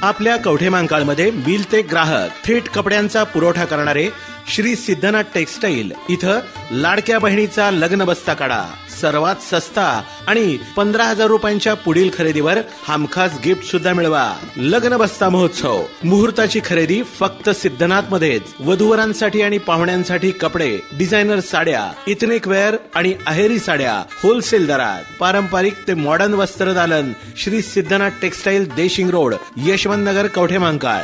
आपल्या कवठेमहांकाळमध्ये मिल ते ग्राहक थेट कपड्यांचा पुरवठा करणारे श्री सिद्धनाथ टेक्सटाईल इथं लाडक्या बहिणीचा लग्न बस्ता काढा. सर्वात सस्ता आणि 15,000 रुपयांच्या पुढील खरेदीवर हमखास गिफ्ट सुद्धा मिळवा. लग्न बस्ता महोत्सव. मुहूर्ताची खरेदी फक्त सिद्धनाथ मध्येच. वधूवरांसाठी आणि पाहुण्यांसाठी कपडे, डिझायनर साड्या, इथनिक वेअर आणि अहेरी साड्या होलसेल दरात. पारंपरिक ते मॉडर्न वस्त्रदालन. Shri Siddhanath textile, Deshing road, Yashwant Nagar, Kavathemahankal.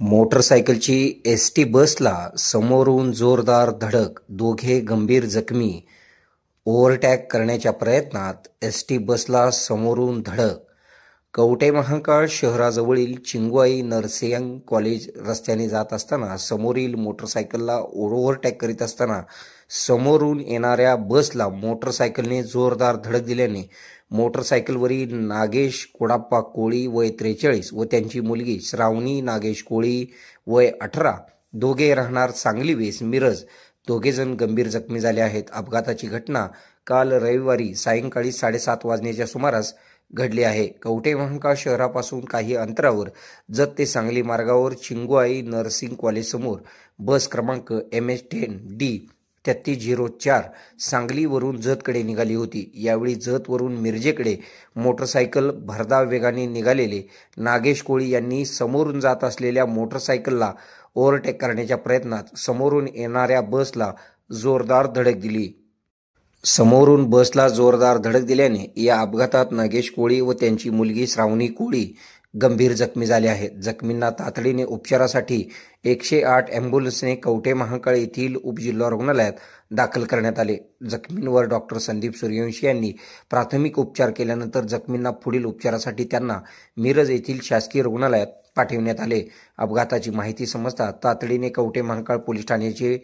मोटरसायकलची एसटी बसला समोरून जोरदार धडक, दोघे गंभीर जखमी. ओव्हरटॅक करण्याच्या प्रयत्नात एसटी बसला समोरून धडक. कवठेमहांकाळ शहराजवळील चिंगवाई नरसिंग कॉलेज रस्त्याने जात असताना समोरील मोटरसायकलला ओव्हरटॅक करीत असताना समोरून येणाऱ्या बसला मोटरसायकलने जोरदार धडक दिल्याने मोटरसायकलवरील नागेश कोडाप्पा कोळी वय 43 व त्यांची मुलगी श्रावणी नागेश कोळी वय 18, दोघे राहणार सांगली वेस मिरज, दोघेजण गंभीर जखमी झाले आहेत. अपघाताची घटना काल रविवारी सायंकाळी 7:30 वाजण्याच्या सुमारास घडली आहे. कवठेमहांकाळ शहरापासून काही अंतरावर जत ते सांगली मार्गावर चिंगवाई नर्सिंग कॉलेज समोर बस क्रमांक MH10D 3304 सांगलीवरून जतकडे निघाली होती. यावेळी जतवरून मिरजेकडे मोटरसायकल भरधाव वेगाने निघालेले नागेश कोळी यांनी समोरून जात असलेल्या मोटरसायकलला ओव्हरटेक करण्याच्या प्रयत्नात समोरून येणाऱ्या बसला जोरदार धडक दिली. समोरून बसला जोरदार धडक दिल्याने या अपघातात नागेश कोळी व त्यांची मुलगी श्रावणी कोळी गंभीर जखमी झाले आहेत. जखमींना तातडीने उपचारासाठी 108 अँब्युलन्सने कवठेमहांकाळ येथील उपजिल्हा रुग्णालयात दाखल करण्यात आले. जखमींवर डॉक्टर संदीप सूर्यवंशी यांनी प्राथमिक उपचार केल्यानंतर जखमींना पुढील उपचारासाठी त्यांना मिरज येथील शासकीय रुग्णालयात पाठविण्यात आले. अपघाताची माहिती समजता तातडीने कवठेमहांकाळ पोलीस ठाण्याचे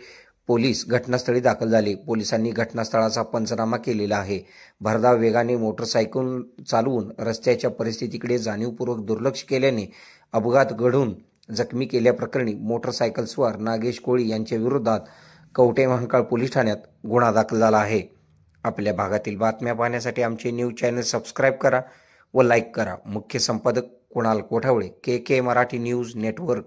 पोलीस घटनास्थळी दाखल झाले. पोलिसांनी घटनास्थळाचा पंचनामा केलेला आहे. भरधाव वेगाने मोटरसायकल चालवून रस्त्याच्या परिस्थितीकडे जाणीवपूर्वक दुर्लक्ष केल्याने अपघात घडून जखमी केल्याप्रकरणी मोटरसायकलस्वार नागेश कोळी यांच्या विरोधात कवठेमहांकाळ पोलीस ठाण्यात गुन्हा दाखल झाला आहे. आपल्या भागातील बातम्या पाहण्यासाठी आमचे न्यूज चॅनल सबस्क्राईब करा व लाईक करा. मुख्य संपादक Kunal Kothawale, KK Marathi news network.